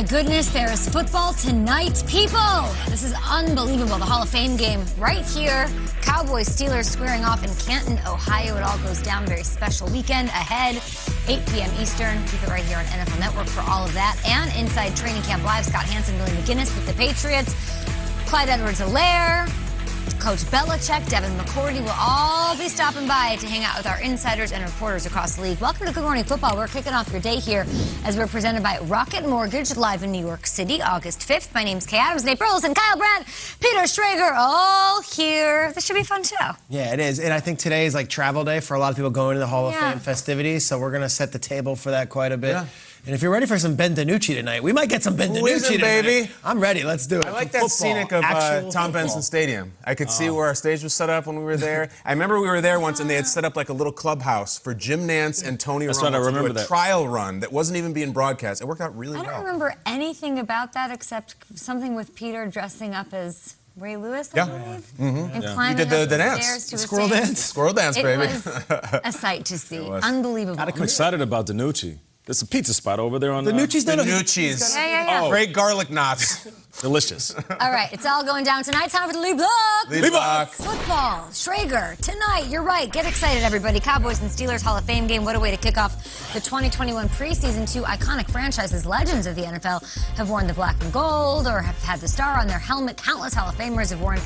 my goodness, there is football tonight, people! This is unbelievable. The Hall of Fame game right here. Cowboys, Steelers squaring off in Canton, Ohio. It all goes down. Very special weekend ahead. 8 p.m. Eastern. Keep it right here on NFL Network for all of that. And Inside Training Camp Live, Scott Hansen, Billy McGinnis with the Patriots. Clyde Edwards-Helaire, Coach Belichick, Devin McCourty will all be stopping by to hang out with our insiders and reporters across the league. Welcome to Good Morning Football. We're kicking off your day here as we're presented by Rocket Mortgage, live in New York City, August 5th. My name's Kay Adams, Nate Burleson, Kyle Brandt, Peter Schrager, all here. This should be fun, too. Yeah, it is. And I think today is like travel day for a lot of people going to the Hall of Fame festivities, so we're going to set the table for that quite a bit. Yeah. And if you're ready for some Ben DiNucci tonight, we might get some Ben DiNucci tonight. Baby? I'm ready. Let's do it. I like that scenic of Tom Benson Stadium. I could see where our stage was set up when we were there. I remember we were there once, and they had set up like a little clubhouse for Jim Nance and Tony Romo to do a trial run that wasn't even being broadcast. It worked out really well. I don't remember anything about that except something with Peter dressing up as Ray Lewis, I believe. And climbing the up the dance. stairs to Squirrel dance. Squirrel dance, baby. It was a sight to see. Unbelievable. I'm excited about DiNucci. There's a pizza spot over there on DiNucci's DiNucci's. Yeah. Great garlic knots. Delicious. All right, it's all going down tonight. Time for the lead block. Lead block. Football. Schrager, tonight, you're right. Get excited, everybody. Cowboys and Steelers Hall of Fame game. What a way to kick off the 2021 preseason. Two iconic franchises, legends of the NFL, have worn the black and gold or have had the star on their helmet. Countless Hall of Famers have worn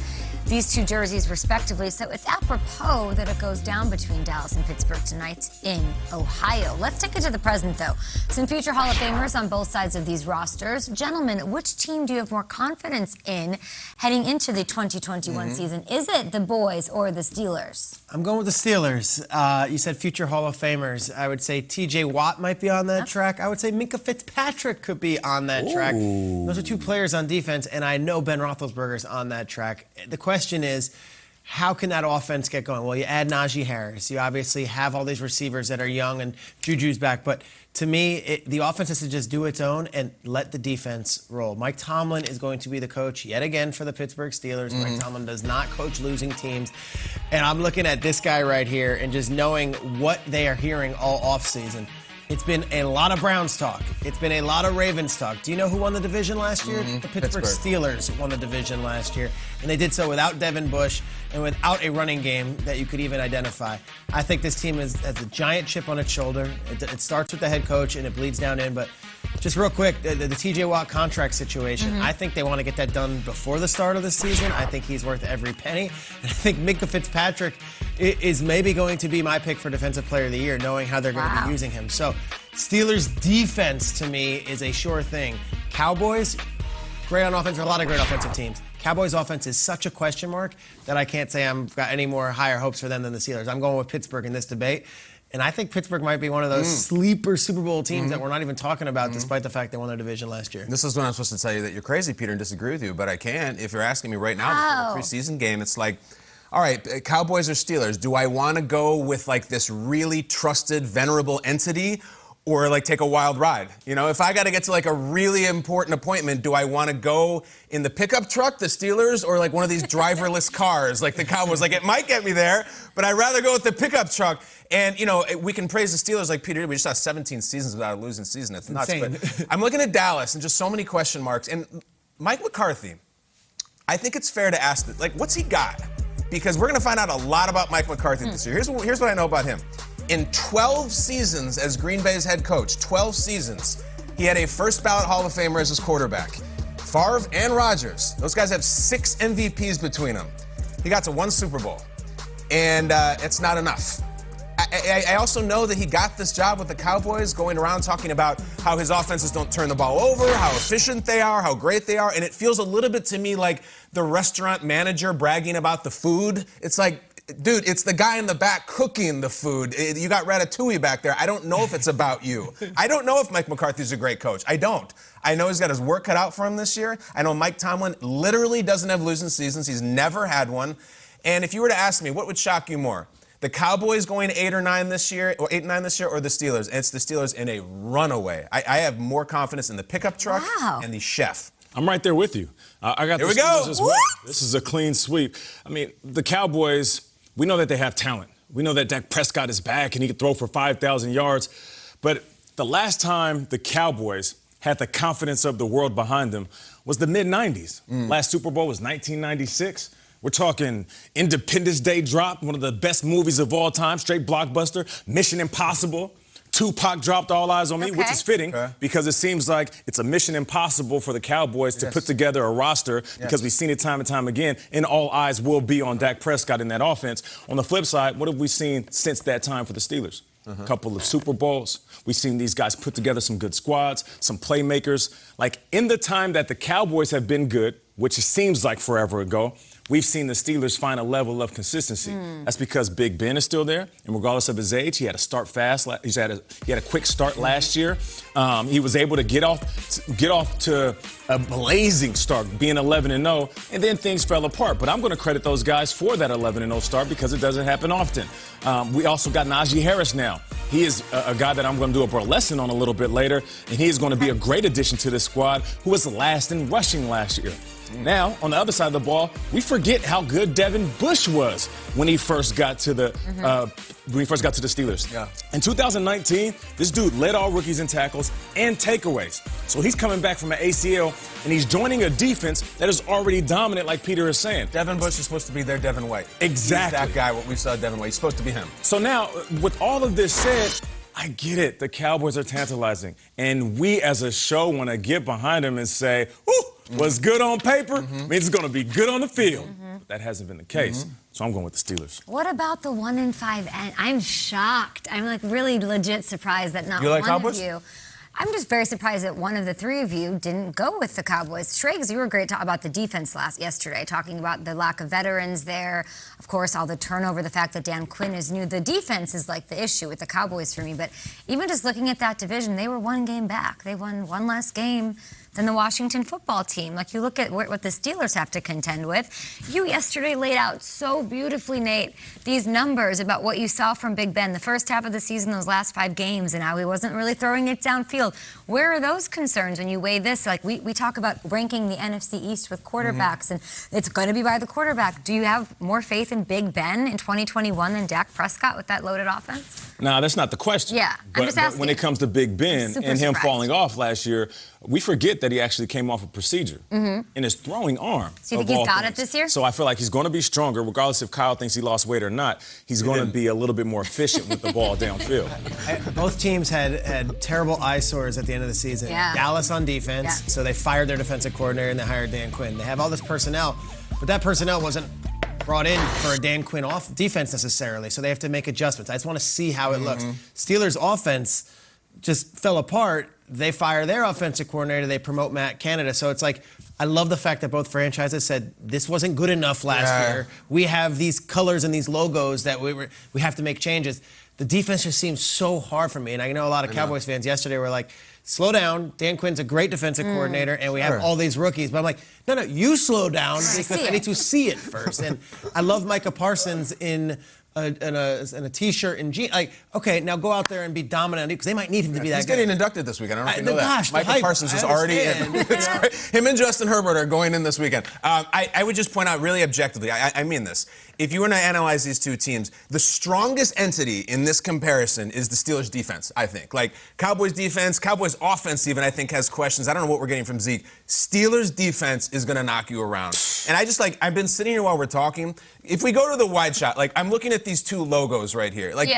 these two jerseys, respectively. So it's apropos that it goes down between Dallas and Pittsburgh tonight in Ohio. Let's take it to the present, though. Some future Hall of Famers on both sides of these rosters. Gentlemen, which team do you have more confidence in heading into the 2021 season? Is it the boys or the Steelers? I'm going with the Steelers. You said future Hall of Famers. I would say T.J. Watt might be on that track. I would say Minkah Fitzpatrick could be on that track. Those are two players on defense, and I know Ben Roethlisberger's on that track. The question is, how can that offense get going? Well, you add Najee Harris. You obviously have all these receivers that are young, and Juju's back. But to me, the offense has to just do its own and let the defense roll. Mike Tomlin is going to be the coach yet again for the Pittsburgh Steelers. Mike Tomlin does not coach losing teams. And I'm looking at this guy right here and just knowing what they are hearing all offseason. It's been a lot of Browns talk. It's been a lot of Ravens talk. Do you know who won the division last year? The Pittsburgh Steelers won the division last year. And they did so without Devin Bush and without a running game that you could even identify. I think this team has a giant chip on its shoulder. It starts with the head coach and it bleeds down in. But just real quick, the T.J. Watt contract situation, I think they want to get that done before the start of the season. I think he's worth every penny. And I think Minkah Fitzpatrick is maybe going to be my pick for Defensive Player of the Year, knowing how they're going to be using him. So Steelers defense, to me, is a sure thing. Cowboys, great on offense. There are a lot of great offensive teams. Cowboys offense is such a question mark that I can't say I've got any more higher hopes for them than the Steelers. I'm going with Pittsburgh in this debate. And I think Pittsburgh might be one of those sleeper Super Bowl teams that we're not even talking about, despite the fact they won their division last year. This is when I'm supposed to tell you that you're crazy, Peter, and disagree with you, but I can't. If you're asking me right now, the preseason game, it's like, all right, Cowboys or Steelers, do I want to go with like this really trusted, venerable entity, or like take a wild ride? You know, if I got to get to like a really important appointment, do I want to go in the pickup truck, the Steelers, or like one of these driverless cars like the Cowboys? Like, it might get me there, but I'd rather go with the pickup truck. And, you know, we can praise the Steelers like Peter did. We just saw 17 seasons without a losing season. It's nuts. Insane. But I'm looking at Dallas and just so many question marks. And Mike McCarthy, I think it's fair to ask, like, what's he got? Because we're going to find out a lot about Mike McCarthy this year. Here's what I know about him. In 12 seasons as Green Bay's head coach, 12 seasons, he had a first-ballot Hall of Famer as his quarterback. Favre and Rodgers, those guys have 6 MVPs between them. He got to 1 Super Bowl, and it's not enough. I also know that he got this job with the Cowboys, going around talking about how his offenses don't turn the ball over, how efficient they are, how great they are, and it feels a little bit to me like the restaurant manager bragging about the food. It's like, dude, it's the guy in the back cooking the food. You got Ratatouille back there. I don't know if it's about you. I don't know if Mike McCarthy's a great coach. I don't. I know he's got his work cut out for him this year. I know Mike Tomlin literally doesn't have losing seasons. He's never had one. And if you were to ask me, what would shock you more? The Cowboys going 8 or 9 this year, or 8 and 9 this year, or the Steelers? And it's the Steelers in a runaway. I have more confidence in the pickup truck and the chef. I'm right there with you. I got the Steelers as well. This is a clean sweep. I mean, the Cowboys, we know that they have talent. We know that Dak Prescott is back and he can throw for 5,000 yards. But the last time the Cowboys had the confidence of the world behind them was the mid-90s. Last Super Bowl was 1996. We're talking Independence Day drop, one of the best movies of all time, straight blockbuster, Mission Impossible. Tupac dropped All Eyes on Me, which is fitting because it seems like it's a mission impossible for the Cowboys to put together a roster because we've seen it time and time again, and all eyes will be on Dak Prescott in that offense. On the flip side, what have we seen since that time for the Steelers? A couple of Super Bowls. We've seen these guys put together some good squads, some playmakers. Like, in the time that the Cowboys have been good, which it seems like forever ago, we've seen the Steelers find a level of consistency. That's because Big Ben is still there, and regardless of his age, he had to start fast. He had a quick start last year. He was able to get off to a blazing start, being 11-0, and then things fell apart. But I'm going to credit those guys for that 11-0 start because it doesn't happen often. We also got Najee Harris now. He is a guy that I'm going to do a Burleson on a little bit later, and he is going to be a great addition to this squad, who was last in rushing last year. Now, on the other side of the ball, we forget how good Devin Bush was when he first got to the Steelers. Yeah. In 2019, this dude led all rookies in tackles and takeaways. So he's coming back from an ACL, and he's joining a defense that is already dominant, like Peter is saying. Devin Bush is supposed to be their Devin White. Exactly. He's that guy, what we saw Devin White. He's supposed to be him. So now, with all of this said, I get it. The Cowboys are tantalizing. And we, as a show, want to get behind them and say, ooh, what's good on paper means it's going to be good on the field. But that hasn't been the case. So I'm going with the Steelers. What about the 1-5 end? I'm shocked. I'm like really legit surprised that not one Cowboys? of you. I'm just very surprised that one of the three of you didn't go with the Cowboys. Shregs, you were great about the defense yesterday, talking about the lack of veterans there. Of course, all the turnover, the fact that Dan Quinn is new. The defense is like the issue with the Cowboys for me. But even just looking at that division, they were one game back. They won one less game than the Washington football team. Like, you look at what the Steelers have to contend with. You yesterday laid out so beautifully, Nate, these numbers about what you saw from Big Ben the first half of the season, those last 5 games, and how he wasn't really throwing it downfield. Where are those concerns when you weigh this? Like, we talk about ranking the NFC East with quarterbacks, and it's going to be by the quarterback. Do you have more faith in Big Ben in 2021 than Dak Prescott with that loaded offense? No, that's not the question. Yeah, I'm just asking. But when it comes to Big Ben and him falling off last year, we forget that he actually came off a procedure in his throwing arm. So you think he's got it this year? So I feel like he's going to be stronger, regardless if Kyle thinks he lost weight or not. He's going to be a little bit more efficient with the ball downfield. Both teams had terrible eyesores at the end of the season. Yeah. Dallas on defense, so they fired their defensive coordinator and they hired Dan Quinn. They have all this personnel, but that personnel wasn't brought in for a Dan Quinn off defense necessarily, so they have to make adjustments. I just want to see how it looks. Steelers offense just fell apart. They fire their offensive coordinator, they promote Matt Canada. So it's like, I love the fact that both franchises said this wasn't good enough last year. We have these colors and these logos that we have to make changes. The defense just seems so hard for me, and I know a lot of Cowboys fans yesterday were like, slow down. Dan Quinn's a great defensive coordinator, and we have all these rookies. But I'm like, no, you slow down because I need to see it first. And I love Micah Parsons in a T-shirt and jeans. Like, okay, now go out there and be dominant because they might need him to be that He's guy. getting inducted this weekend. I don't know if you know Gosh, that. Micah Parsons is already in. It's great. Him and Justin Herbert are going in this weekend. I would just point out really objectively, I mean this, if you were to analyze these two teams, the strongest entity in this comparison is the Steelers defense, I think. Like, Cowboys defense, Cowboys offense even, I think, has questions. I don't know what we're getting from Zeke. Steelers defense is going to knock you around. And I just, like, I've been sitting here while we're talking. If we go to the wide shot, like, I'm looking at these two logos right here. Like,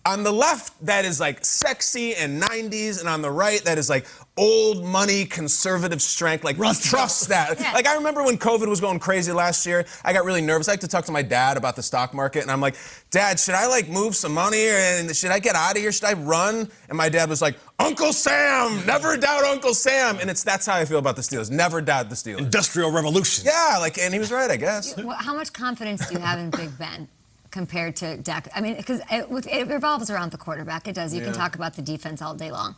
on the left, that is like sexy and 90s, and on the right, that is like old money, conservative strength, like trust that. Like, I remember when COVID was going crazy last year, I got really nervous. I like to talk to my dad about the stock market, and I'm like, Dad, should I like move some money, and should I get out of here? Should I run? And my dad was like, Uncle Sam, never doubt Uncle Sam. And that's how I feel about the Steelers. Never doubt the Steelers. Industrial revolution. Yeah, like, and he was right, I guess. Well, how much confidence do you have in Big Ben compared to Dak? I mean, because it revolves around the quarterback. It does. You can talk about the defense all day long.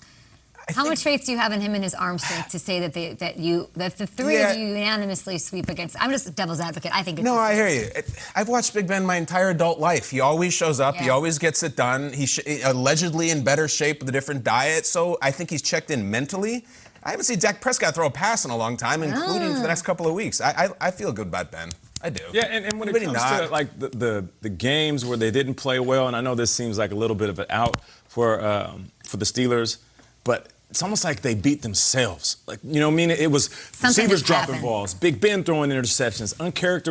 How much faith do you have in him and his arm strength to say that the three of you unanimously sweep against? I'm just devil's advocate. I think it's I hear you. I've watched Big Ben my entire adult life. He always shows up. He always gets it done. He's allegedly in better shape with a different diet. So I think he's checked in mentally. I haven't seen Dak Prescott throw a pass in a long time, including for the next couple of weeks. I feel good about Ben. I do. Yeah, and when it comes to like the games where they didn't play well, and I know this seems like a little bit of an out for the Steelers, but it's almost like they beat themselves. Like, you know what I mean? It was Something receivers has dropping happened. balls, Big Ben throwing interceptions, uncharacteristic.